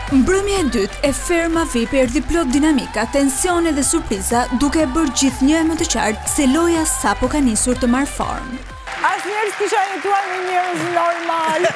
Mbrëmja e dytë e Ferma VIP erdhi plot dinamika, tensione dhe surpriza, duke e bërë gjithnjë më të qartë se loja sapo ka nisur të marrë formë. Asnjëherë s'kisha jetuar me njerëz normal.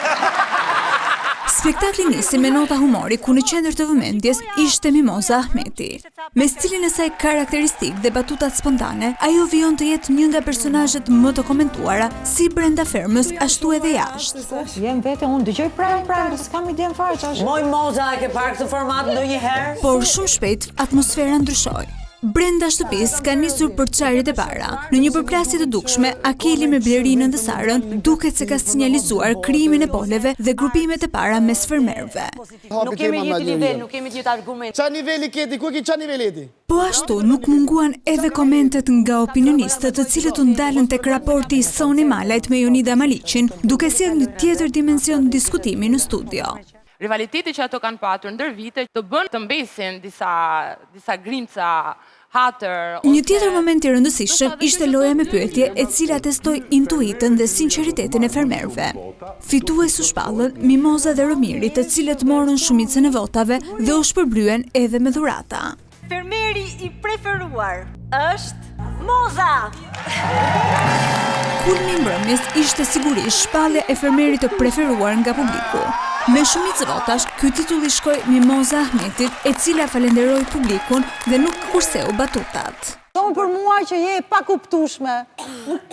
Spektakli nisi me nota humori ku në qendër të vëmendjes ishte Mimoza Ahmeti. Me stilin e saj karakteristik dhe batutat spontane, ajo vijon të jetë një nga personazhet më të komentuara si brenda Fermës ashtu edhe jashtë. Jem vete, unë dëgjoj prapë, s'kam iden fare ç'është. Moj Moza, e ke parë këtë format ndonjëherë? Por shumë shpejt atmosfera ndryshoi. Brenda shtëpisë ka nisur përçarjet e para. Në një përplasje të dukshme, Akeli me Blerinën dhe Sarën duket se ka sinjalizuar krijimin e poleve dhe grupimet e para mes fermerëve. Nuk kemi gjithë nivel, nuk kemi gjithë argument. Qa niveli keti, ku ki qa niveli jeti? Po ashtu nuk munguan edhe komentet nga opinionistët, të cilët u ndalën tek raporti i Soni Malajt me Jonida Maliqin, duke sjellë një tjetër dimension diskutimi në studio. Rivaliteti që ato kanë patur ndër vite të bën të mbesin disa grimca, hatër. Një tjetër moment i rëndësishëm ishte loja me pyetje e cila testoi intuitën dhe sinqeritetin e fermerëve. Fitues u shpallën Mimoza dhe Romiri, të cilët morën shumicën e votave dhe u shpërblyen edhe me dhurata. Fermeri i preferuar është Moza. Kulmi i mbrëmjes ishte sigurisht shpallja e fermerit të preferuar nga publiku. Me shumicë votash, ky titull i shkoi Mimoza Ahmetit, e cila falenderoi publikun dhe nuk kurseu batutat. Thonë për mua që je pa kuptueshme.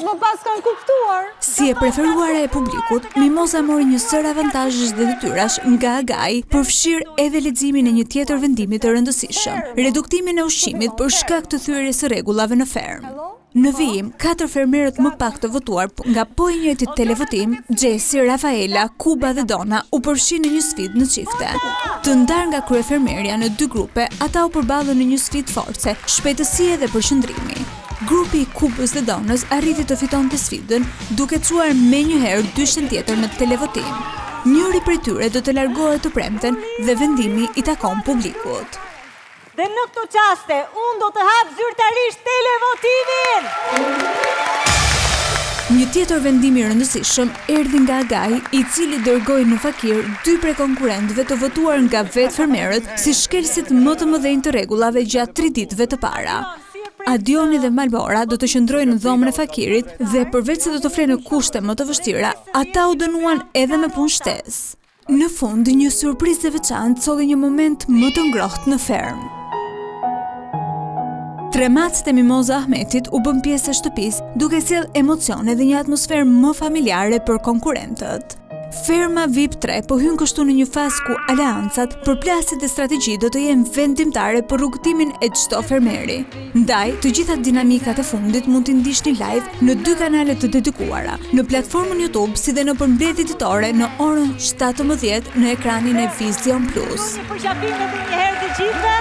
Më pas kanë kuptuar. Si e preferuara e publikut, Mimoza mori një sër avantazhesh dhe detyrash nga Agai, përfshirë edhe leximin e një tjetër vendimi të rëndësishëm, reduktimin e ushqimit për shkak të thyerjes së rregullave në fermë. Në vijim, 4 fermerët më pak të votuar nga po i njëjtit televotim, Gjesi, Rafaela, Kuba dhe Dona u përfshin në një sfidë në çifte. Të ndarë nga kryefermerja në 2 grupe, ata u përballën në një sfidë force, shpejtësie dhe përqendrimi. Grupi i Kubës dhe Donës arriti të fitonte sfidën, duke çuar menjëherë dyshen tjetër në televotim. Njëri prej tyre do të largohet të premten dhe vendimi i takon publikut. Dhe në këto qaste, unë do të hap zyrtarisht televotimin! Një tjetër vendim i rëndësishëm erdhi nga Agai, i cili dërgoi në fakir 2 prej konkurrentëve të votuar nga vetë fermerët si shkelësit më të mëdhenj të rregullave gjatë 3 ditëve të para. Adioni dhe Malbora do të qëndrojnë në dhomën e fakirit dhe përveç se do të flenë kushte më të vështira, ata u dënuan edhe me punë shtesë. Në fund, një surprizë e veçantë solli një moment më të ngrohtë në fermë. Tremacët e Mimoza Ahmetit u bën pjesë e shtëpisë, duke sjellë emocione dhe një atmosferë më familjare për konkurrentët. Ferma VIP 3 po hyn kështu në një fazë ku aleancat, përplasjet dhe strategji do të jenë vendimtare për rrugtimin e çdo fermeri. Ndaj, të gjitha dinamikat e fundit mund t'i ndiqni live në 2 kanale të dedikuara, në platformën YouTube si dhe në përmbledhje ditore në orën 17 në ekranin e Vision Plus. Një përqafim në një herë të gjithë.